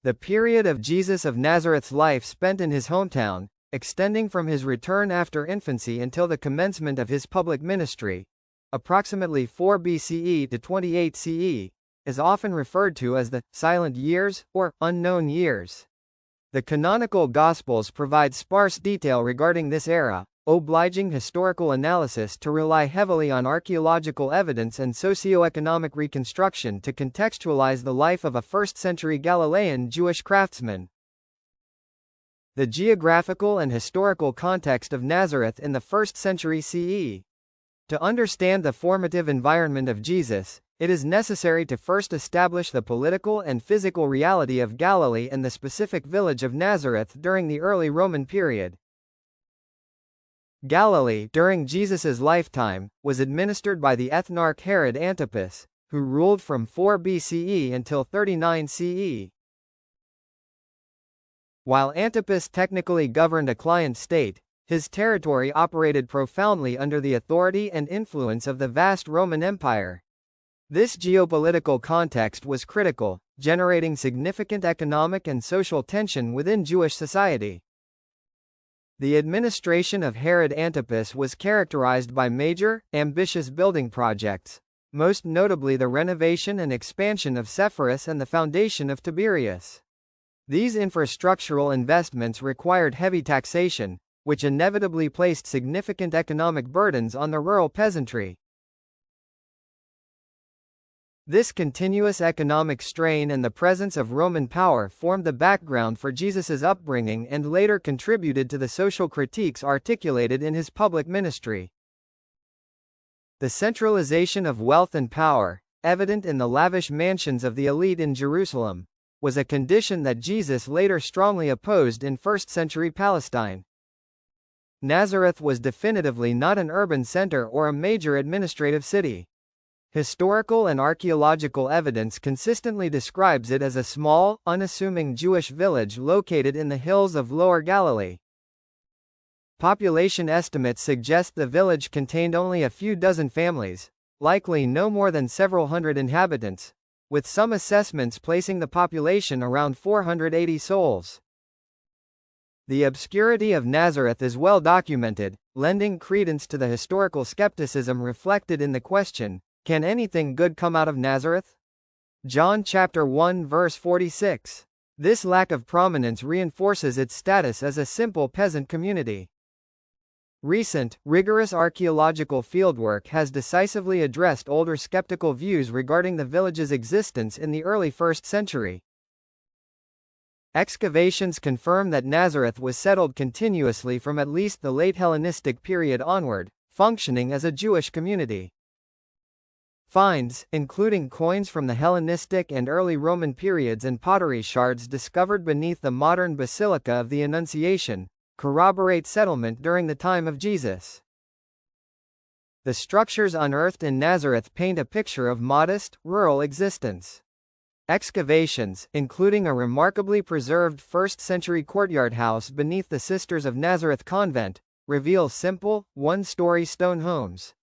The period of Jesus of Nazareth's life spent in his hometown, extending from his return after infancy until the commencement of his public ministry, approximately 4 BCE to 28 CE, is often referred to as the silent years or unknown years. The canonical Gospels provide sparse detail regarding this era, obliging historical analysis to rely heavily on archaeological evidence and socio-economic reconstruction to contextualize the life of a first-century Galilean Jewish craftsman. The geographical and historical context of Nazareth in the 1st century CE. To understand the formative environment of Jesus, it is necessary to first establish the political and physical reality of Galilee and the specific village of Nazareth during the early Roman period. Galilee, during Jesus' lifetime, was administered by the ethnarch Herod Antipas, who ruled from 4 BCE until 39 CE. While Antipas technically governed a client state, his territory operated profoundly under the authority and influence of the vast Roman Empire. This geopolitical context was critical, generating significant economic and social tension within Jewish society. The administration of Herod Antipas was characterized by major, ambitious building projects, most notably the renovation and expansion of Sepphoris and the foundation of Tiberias. These infrastructural investments required heavy taxation, which inevitably placed significant economic burdens on the rural peasantry. This continuous economic strain and the presence of Roman power formed the background for Jesus' upbringing and later contributed to the social critiques articulated in his public ministry. The centralization of wealth and power, evident in the lavish mansions of the elite in Jerusalem, was a condition that Jesus later strongly opposed in 1st century Palestine. Nazareth was definitively not an urban center or a major administrative city. Historical and archaeological evidence consistently describes it as a small, unassuming Jewish village located in the hills of Lower Galilee. Population estimates suggest the village contained only a few dozen families, likely no more than several hundred inhabitants, with some assessments placing the population around 480 souls. The obscurity of Nazareth is well documented, lending credence to the historical skepticism reflected in the question, "Can anything good come out of Nazareth?" John chapter 1 verse 46. This lack of prominence reinforces its status as a simple peasant community. Recent, rigorous archaeological fieldwork has decisively addressed older skeptical views regarding the village's existence in the early 1st century. Excavations confirm that Nazareth was settled continuously from at least the late Hellenistic period onward, functioning as a Jewish community. Finds, including coins from the Hellenistic and early Roman periods and pottery shards discovered beneath the modern Basilica of the Annunciation, corroborate settlement during the time of Jesus. The structures unearthed in Nazareth paint a picture of modest, rural existence. Excavations, including a remarkably preserved 1st century courtyard house beneath the Sisters of Nazareth convent, reveal simple, one-story stone homes.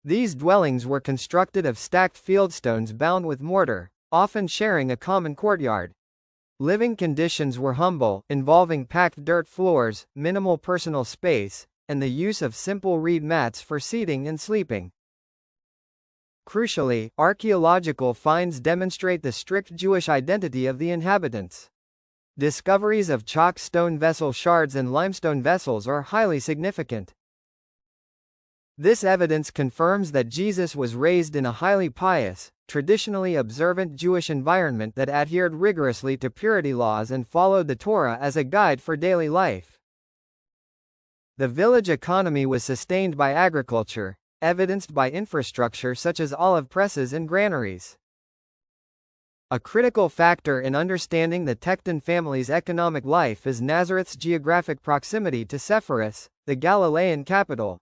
These dwellings were constructed of stacked fieldstones bound with mortar, often sharing a common courtyard. Living conditions were humble, involving packed dirt floors, minimal personal space, and the use of simple reed mats for seating and sleeping. Crucially, archaeological finds demonstrate the strict Jewish identity of the inhabitants. Discoveries of chalk stone vessel shards and limestone vessels are highly significant. This evidence confirms that Jesus was raised in a highly pious, traditionally observant Jewish environment that adhered rigorously to purity laws and followed the Torah as a guide for daily life. The village economy was sustained by agriculture, evidenced by infrastructure such as olive presses and granaries. A critical factor in understanding the Tecton family's economic life is Nazareth's geographic proximity to Sepphoris, the Galilean capital.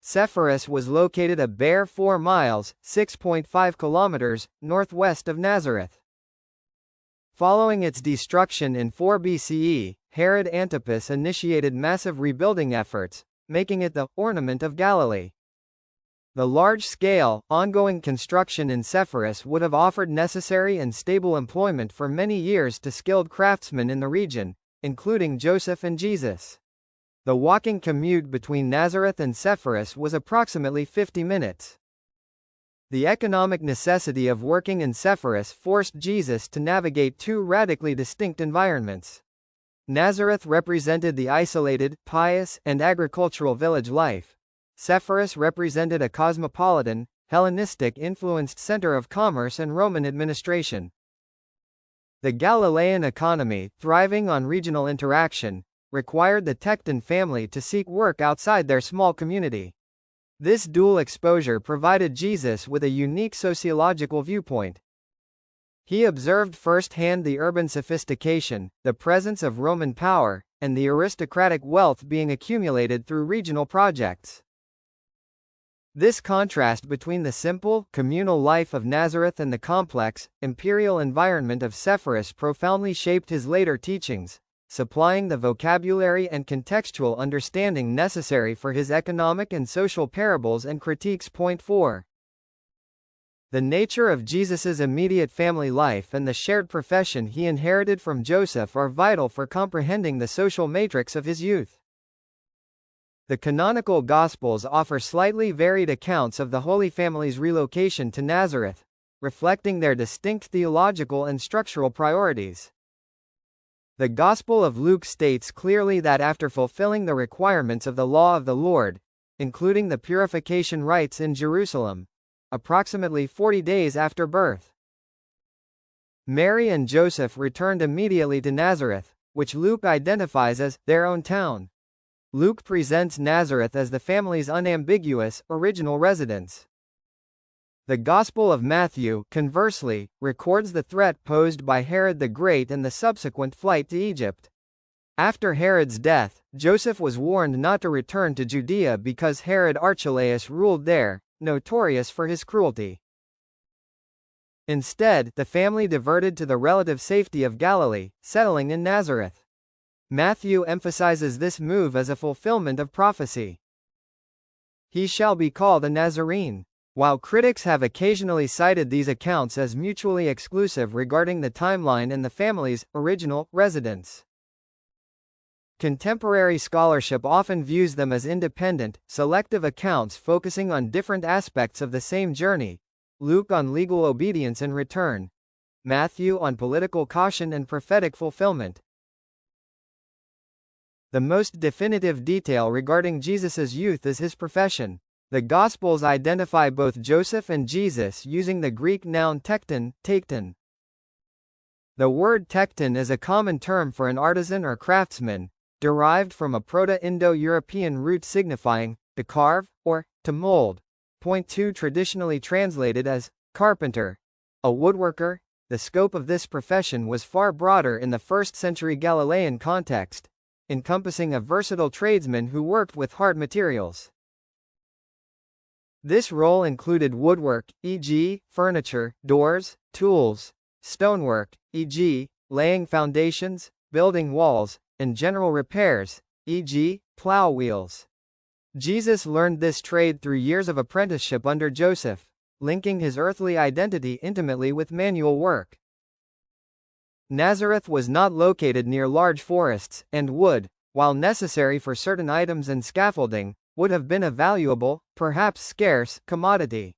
Sepphoris was located a bare 4 miles, 6.5 kilometers, northwest of Nazareth. Following its destruction in 4 BCE, Herod Antipas initiated massive rebuilding efforts, making it the ornament of Galilee. The large-scale, ongoing construction in Sepphoris would have offered necessary and stable employment for many years to skilled craftsmen in the region, including Joseph and Jesus. The walking commute between Nazareth and Sepphoris was approximately 50 minutes. The economic necessity of working in Sepphoris forced Jesus to navigate two radically distinct environments. Nazareth represented the isolated, pious, and agricultural village life. Sepphoris represented a cosmopolitan, Hellenistic-influenced center of commerce and Roman administration. The Galilean economy, thriving on regional interaction, required the Tecton family to seek work outside their small community. This dual exposure provided Jesus with a unique sociological viewpoint. He observed firsthand the urban sophistication, the presence of Roman power, and the aristocratic wealth being accumulated through regional projects. This contrast between the simple, communal life of Nazareth and the complex, imperial environment of Sepphoris profoundly shaped his later teachings, supplying the vocabulary and contextual understanding necessary for his economic and social parables and critiques. Point 4. The nature of Jesus's immediate family life and the shared profession he inherited from Joseph are vital for comprehending the social matrix of his youth. The canonical Gospels offer slightly varied accounts of the Holy Family's relocation to Nazareth, reflecting their distinct theological and structural priorities. The Gospel of Luke states clearly that after fulfilling the requirements of the law of the Lord, including the purification rites in Jerusalem, approximately 40 days after birth, Mary and Joseph returned immediately to Nazareth, which Luke identifies as their own town. Luke presents Nazareth as the family's unambiguous, original residence. The Gospel of Matthew, conversely, records the threat posed by Herod the Great and the subsequent flight to Egypt. After Herod's death, Joseph was warned not to return to Judea because Herod Archelaus ruled there, notorious for his cruelty. Instead, the family diverted to the relative safety of Galilee, settling in Nazareth. Matthew emphasizes this move as a fulfillment of prophecy. He shall be called a Nazarene. While critics have occasionally cited these accounts as mutually exclusive regarding the timeline and the family's original residence, contemporary scholarship often views them as independent, selective accounts focusing on different aspects of the same journey. Luke on legal obedience and return, Matthew on political caution and prophetic fulfillment. The most definitive detail regarding Jesus's youth is his profession. The Gospels identify both Joseph and Jesus using the Greek noun tekton, tekton. The word tekton is a common term for an artisan or craftsman, derived from a Proto-Indo-European root signifying to carve or to mold. Point 2 traditionally translated as carpenter, a woodworker. The scope of this profession was far broader in the first-century Galilean context, encompassing a versatile tradesman who worked with hard materials. This role included woodwork, e.g., furniture, doors, tools, stonework, e.g., laying foundations, building walls, and general repairs, e.g., plow wheels. Jesus learned this trade through years of apprenticeship under Joseph, linking his earthly identity intimately with manual work. Nazareth was not located near large forests, and wood, while necessary for certain items and scaffolding, would have been a valuable, perhaps scarce, commodity.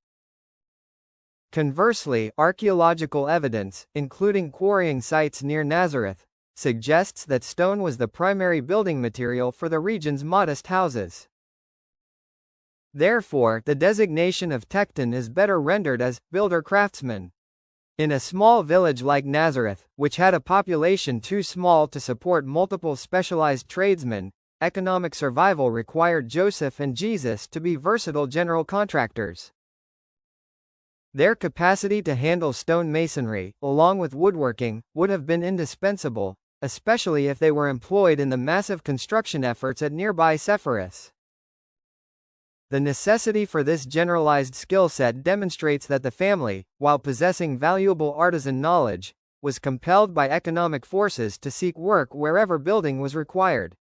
Conversely, archaeological evidence, including quarrying sites near Nazareth, suggests that stone was the primary building material for the region's modest houses. Therefore, the designation of tekton is better rendered as builder-craftsman. In a small village like Nazareth, which had a population too small to support multiple specialized tradesmen, economic survival required Joseph and Jesus to be versatile general contractors. Their capacity to handle stone masonry, along with woodworking, would have been indispensable, especially if they were employed in the massive construction efforts at nearby Sepphoris. The necessity for this generalized skill set demonstrates that the family, while possessing valuable artisan knowledge, was compelled by economic forces to seek work wherever building was required.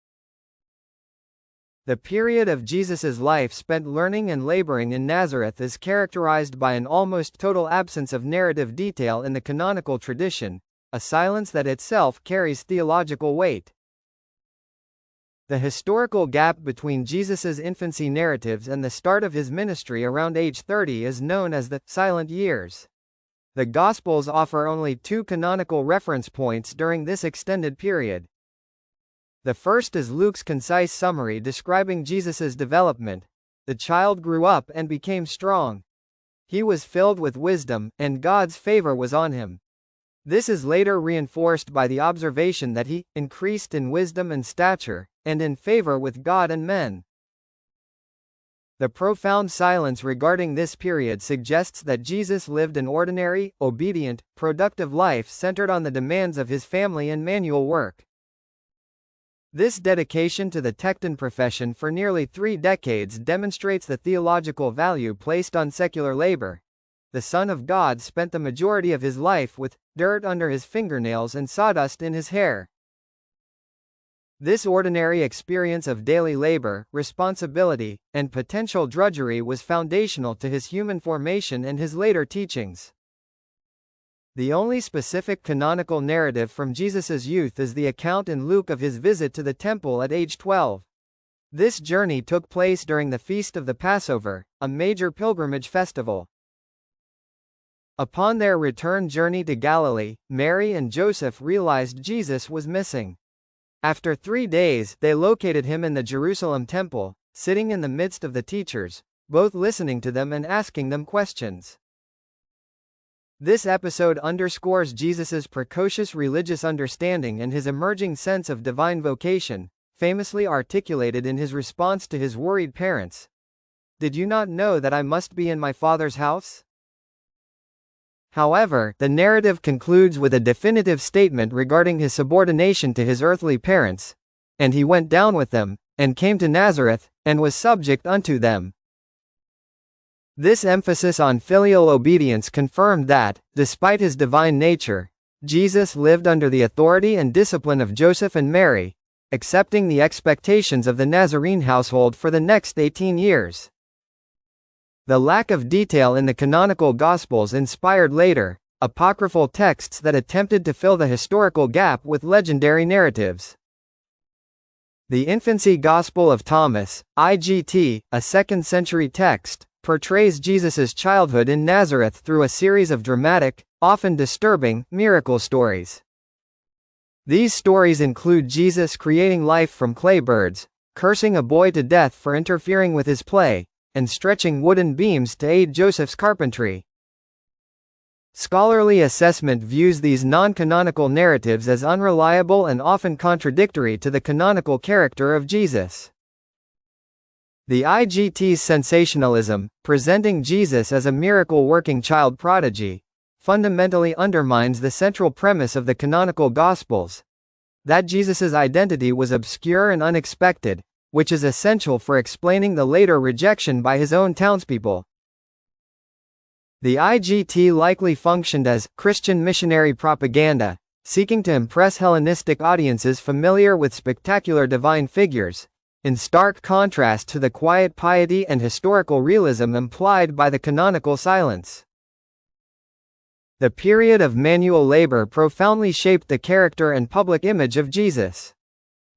The period of Jesus's life spent learning and laboring in Nazareth is characterized by an almost total absence of narrative detail in the canonical tradition, a silence that itself carries theological weight. The historical gap between Jesus's infancy narratives and the start of his ministry around age 30 is known as the silent years. The Gospels offer only 2 canonical reference points during this extended period. The first is Luke's concise summary describing Jesus's development. The child grew up and became strong. He was filled with wisdom, and God's favor was on him. This is later reinforced by the observation that he increased in wisdom and stature, and in favor with God and men. The profound silence regarding this period suggests that Jesus lived an ordinary, obedient, productive life centered on the demands of his family and manual work. This dedication to the Tecton profession for nearly 3 decades demonstrates the theological value placed on secular labor. The Son of God spent the majority of his life with dirt under his fingernails and sawdust in his hair. This ordinary experience of daily labor, responsibility, and potential drudgery was foundational to his human formation and his later teachings. The only specific canonical narrative from Jesus's youth is the account in Luke of his visit to the temple at age 12. This journey took place during the Feast of the Passover, a major pilgrimage festival. Upon their return journey to Galilee, Mary and Joseph realized Jesus was missing. After 3 days, they located him in the Jerusalem temple, sitting in the midst of the teachers, both listening to them and asking them questions. This episode underscores Jesus's precocious religious understanding and his emerging sense of divine vocation, famously articulated in his response to his worried parents. "Did you not know that I must be in my Father's house?" However, the narrative concludes with a definitive statement regarding his subordination to his earthly parents. "And he went down with them, and came to Nazareth, and was subject unto them." This emphasis on filial obedience confirmed that, despite his divine nature, Jesus lived under the authority and discipline of Joseph and Mary, accepting the expectations of the Nazarene household for the next 18 years. The lack of detail in the canonical Gospels inspired later, apocryphal texts that attempted to fill the historical gap with legendary narratives. The Infancy Gospel of Thomas, IGT, a 2nd-century text, portrays Jesus's childhood in Nazareth through a series of dramatic, often disturbing, miracle stories. These stories include Jesus creating life from clay birds, cursing a boy to death for interfering with his play, and stretching wooden beams to aid Joseph's carpentry. Scholarly assessment views these non-canonical narratives as unreliable and often contradictory to the canonical character of Jesus. The IGT's sensationalism, presenting Jesus as a miracle-working child prodigy, fundamentally undermines the central premise of the canonical Gospels, that Jesus's identity was obscure and unexpected, which is essential for explaining the later rejection by his own townspeople. The IGT likely functioned as Christian missionary propaganda, seeking to impress Hellenistic audiences familiar with spectacular divine figures, in stark contrast to the quiet piety and historical realism implied by the canonical silence. The period of manual labor profoundly shaped the character and public image of Jesus.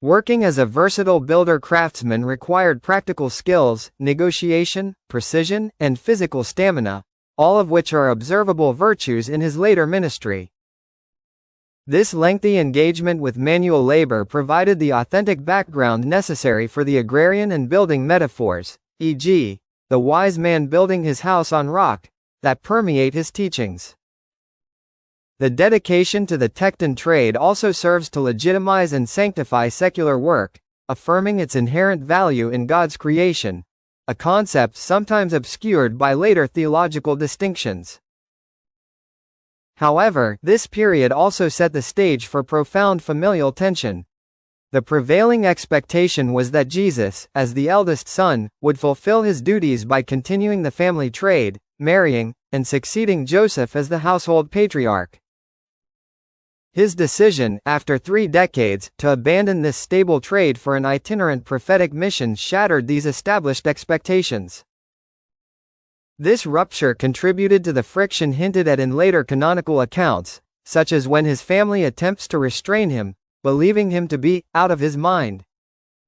Working as a versatile builder-craftsman required practical skills, negotiation, precision, and physical stamina, all of which are observable virtues in his later ministry. This lengthy engagement with manual labor provided the authentic background necessary for the agrarian and building metaphors, e.g., the wise man building his house on rock, that permeate his teachings. The dedication to the Tecton trade also serves to legitimize and sanctify secular work, affirming its inherent value in God's creation, a concept sometimes obscured by later theological distinctions. However, this period also set the stage for profound familial tension. The prevailing expectation was that Jesus, as the eldest son, would fulfill his duties by continuing the family trade, marrying, and succeeding Joseph as the household patriarch. His decision, after 3 decades, to abandon this stable trade for an itinerant prophetic mission shattered these established expectations. This rupture contributed to the friction hinted at in later canonical accounts, such as when his family attempts to restrain him, believing him to be out of his mind.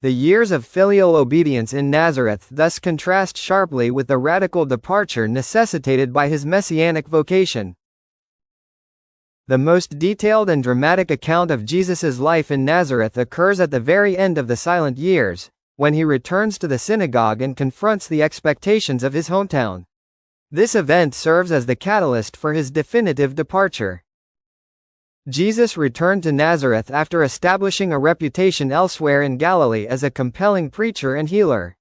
The years of filial obedience in Nazareth thus contrast sharply with the radical departure necessitated by his messianic vocation. The most detailed and dramatic account of Jesus' life in Nazareth occurs at the very end of the Silent Years, when he returns to the synagogue and confronts the expectations of his hometown. This event serves as the catalyst for his definitive departure. Jesus returned to Nazareth after establishing a reputation elsewhere in Galilee as a compelling preacher and healer.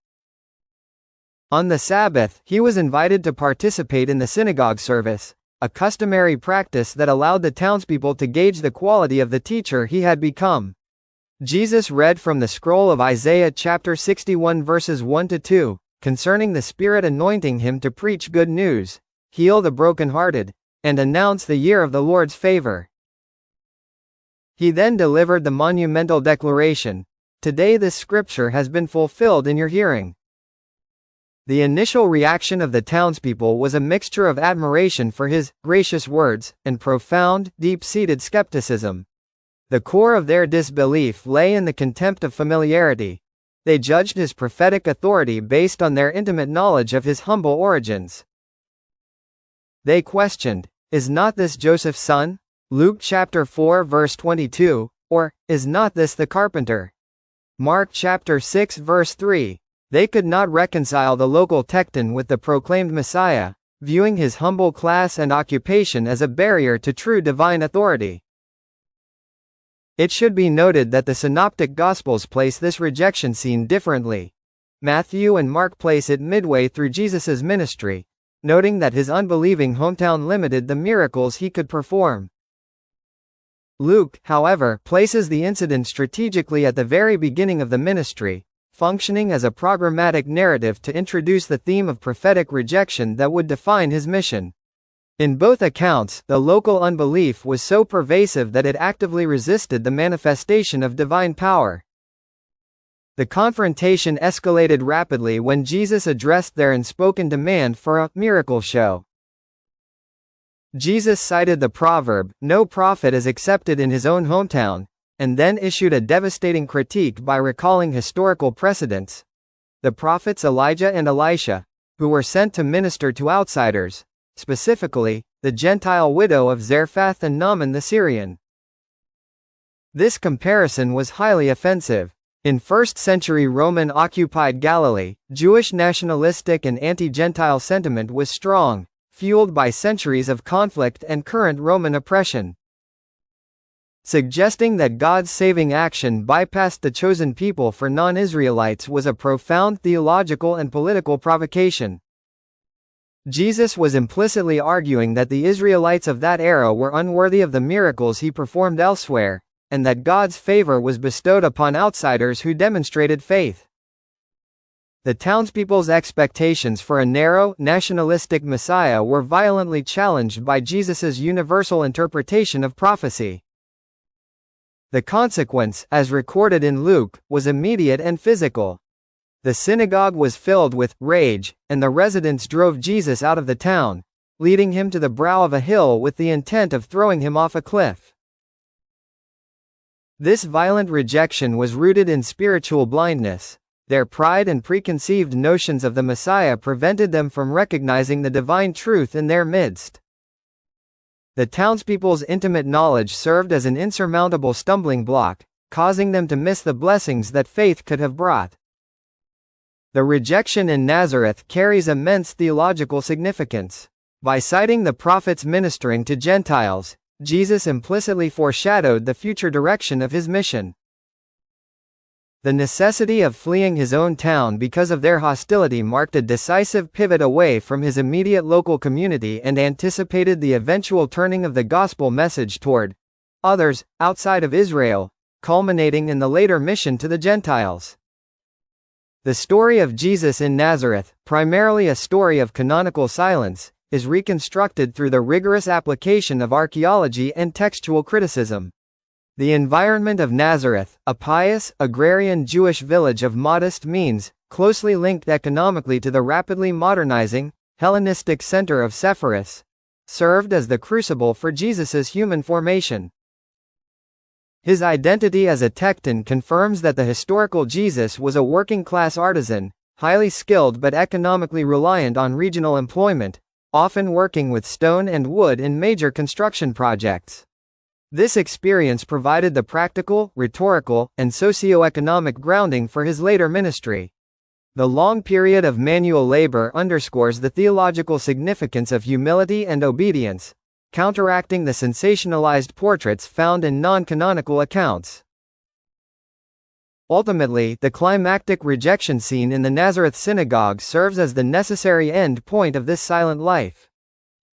On the Sabbath, he was invited to participate in the synagogue service, a customary practice that allowed the townspeople to gauge the quality of the teacher he had become. Jesus read from the scroll of Isaiah chapter 61 verses 1-2, concerning the Spirit anointing him to preach good news, heal the brokenhearted, and announce the year of the Lord's favor. He then delivered the monumental declaration, "Today this scripture has been fulfilled in your hearing." The initial reaction of the townspeople was a mixture of admiration for his gracious words and profound, deep-seated skepticism. The core of their disbelief lay in the contempt of familiarity. They judged his prophetic authority based on their intimate knowledge of his humble origins. They questioned, "Is not this Joseph's son?" Luke chapter 4 verse 22, or, "Is not this the carpenter?" Mark chapter 6 verse 3. They could not reconcile the local tekton with the proclaimed Messiah, viewing his humble class and occupation as a barrier to true divine authority. It should be noted that the Synoptic Gospels place this rejection scene differently. Matthew and Mark place it midway through Jesus' ministry, noting that his unbelieving hometown limited the miracles he could perform. Luke, however, places the incident strategically at the very beginning of the ministry, functioning as a programmatic narrative to introduce the theme of prophetic rejection that would define his mission. In both accounts, the local unbelief was so pervasive that it actively resisted the manifestation of divine power. The confrontation escalated rapidly when Jesus addressed their unspoken demand for a miracle show. Jesus cited the proverb, "No prophet is accepted in his own hometown," and then issued a devastating critique by recalling historical precedents. The prophets Elijah and Elisha, who were sent to minister to outsiders, specifically, the Gentile widow of Zarephath and Naaman the Syrian. This comparison was highly offensive. In 1st-century Roman-occupied Galilee, Jewish nationalistic and anti-Gentile sentiment was strong, fueled by centuries of conflict and current Roman oppression. Suggesting that God's saving action bypassed the chosen people for non-Israelites was a profound theological and political provocation. Jesus was implicitly arguing that the Israelites of that era were unworthy of the miracles he performed elsewhere, and that God's favor was bestowed upon outsiders who demonstrated faith. The townspeople's expectations for a narrow, nationalistic Messiah were violently challenged by Jesus' universal interpretation of prophecy. The consequence, as recorded in Luke, was immediate and physical. The synagogue was filled with rage, and the residents drove Jesus out of the town, leading him to the brow of a hill with the intent of throwing him off a cliff. This violent rejection was rooted in spiritual blindness. Their pride and preconceived notions of the Messiah prevented them from recognizing the divine truth in their midst. The townspeople's intimate knowledge served as an insurmountable stumbling block, causing them to miss the blessings that faith could have brought. The rejection in Nazareth carries immense theological significance. By citing the prophets ministering to Gentiles, Jesus implicitly foreshadowed the future direction of his mission. The necessity of fleeing his own town because of their hostility marked a decisive pivot away from his immediate local community and anticipated the eventual turning of the gospel message toward others, outside of Israel, culminating in the later mission to the Gentiles. The story of Jesus in Nazareth, primarily a story of canonical silence, is reconstructed through the rigorous application of archaeology and textual criticism. The environment of Nazareth, a pious, agrarian Jewish village of modest means, closely linked economically to the rapidly modernizing, Hellenistic center of Sepphoris, served as the crucible for Jesus's human formation. His identity as a Tecton confirms that the historical Jesus was a working-class artisan, highly skilled but economically reliant on regional employment, often working with stone and wood in major construction projects. This experience provided the practical, rhetorical, and socio-economic grounding for his later ministry. The long period of manual labor underscores the theological significance of humility and obedience, counteracting the sensationalized portraits found in non-canonical accounts. Ultimately, the climactic rejection scene in the Nazareth synagogue serves as the necessary end point of this silent life.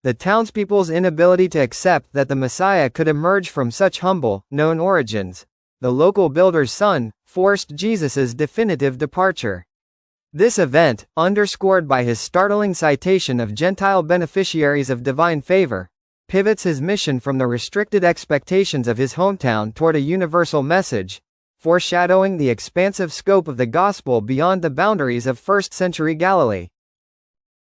The townspeople's inability to accept that the Messiah could emerge from such humble, known origins, the local builder's son, forced Jesus's definitive departure. This event, underscored by his startling citation of Gentile beneficiaries of divine favor, pivots his mission from the restricted expectations of his hometown toward a universal message, foreshadowing the expansive scope of the gospel beyond the boundaries of first-century Galilee.